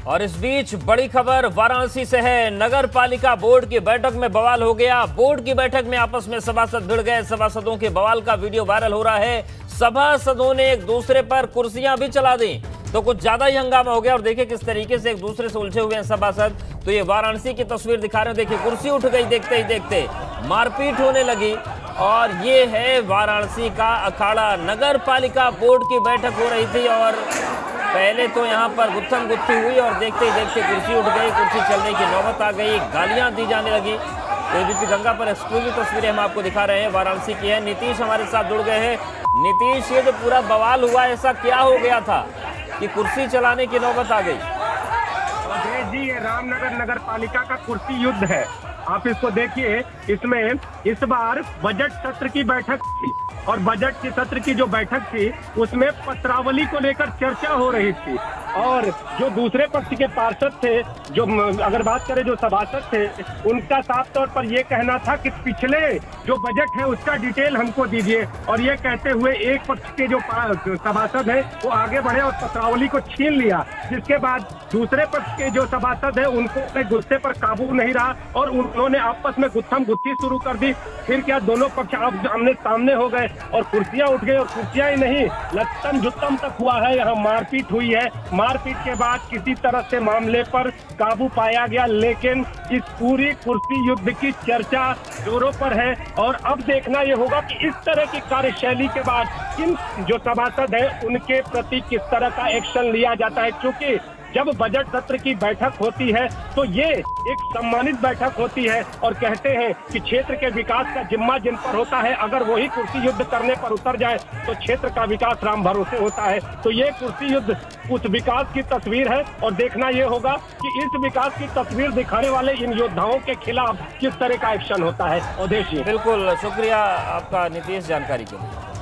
और इस बीच बड़ी खबर वाराणसी से है। नगर पालिका बोर्ड की बैठक में बवाल हो गया। बोर्ड की बैठक में आपस में सभासद भिड़ गए। सभासदों के बवाल का वीडियो वायरल हो रहा है। सभासदों ने एक दूसरे पर कुर्सियां भी चला दी, तो कुछ ज्यादा ही हंगामा हो गया। और देखिए किस तरीके से एक दूसरे से उलझे हुए हैं सभासद। तो ये वाराणसी की तस्वीर दिखा रहे हैं। देखिए कुर्सी उठ गई, देखते ही देखते मारपीट होने लगी। और ये है वाराणसी का अखाड़ा। नगर पालिका बोर्ड की बैठक हो रही थी और पहले तो यहाँ पर गुत्थम गुत्थी हुई और देखते ही देखते कुर्सी उठ गई, कुर्सी चलने की नौबत आ गई, गालियां दी जाने लगी। तो एबीपी गंगा पर एक्सक्लूसिव तस्वीरें हम आपको दिखा रहे हैं, वाराणसी की है। नीतीश हमारे साथ जुड़ गए हैं। नीतीश, ये जो पूरा बवाल हुआ, ऐसा क्या हो गया था कि कुर्सी चलाने की नौबत आ गई? जी, ये रामनगर नगर पालिका का कुर्सी युद्ध है। आप इसको देखिए। इसमें इस बार बजट सत्र की बैठक थी और बजट के सत्र की जो बैठक थी उसमें पत्रावली को लेकर चर्चा हो रही थी। और जो दूसरे पक्ष के पार्षद थे, जो अगर बात करें जो सभासद थे, उनका साफ तौर पर यह कहना था कि पिछले जो बजट है उसका डिटेल हमको दीजिए। और ये कहते हुए एक पक्ष के जो सभासद है वो आगे बढ़े और पत्रावली को छीन लिया। जिसके बाद दूसरे पक्ष के जो सभासद है उनको अपने गुस्से पर काबू नहीं रहा और उन्होंने आपस में गुत्थम गुत्थी शुरू कर दी। फिर क्या दोनों पक्ष आमने सामने हो गए और कुर्सियां उठ गई। और कुर्सियां ही नहीं, लत्तम जुत्तम तक हुआ है। यहाँ मारपीट हुई है। मारपीट के बाद किसी तरह से मामले पर काबू पाया गया, लेकिन इस पूरी कुर्सी युद्ध की चर्चा जोरों पर है। और अब देखना ये होगा कि इस तरह की कार्यशैली के बाद किन जो सभासद है उनके प्रति किस तरह का एक्शन लिया जाता है। क्योंकि जब बजट सत्र की बैठक होती है तो ये एक सम्मानित बैठक होती है और कहते हैं कि क्षेत्र के विकास का जिम्मा जिन पर होता है, अगर वही कुर्सी युद्ध करने पर उतर जाए तो क्षेत्र का विकास राम भरोसे होता है। तो ये कुर्सी युद्ध उस विकास की तस्वीर है और देखना ये होगा कि इस विकास की तस्वीर दिखाने वाले इन योद्धाओं के खिलाफ किस तरह का एक्शन होता है। अवधेश जी, बिल्कुल शुक्रिया आपका नीतीश जानकारी के लिए।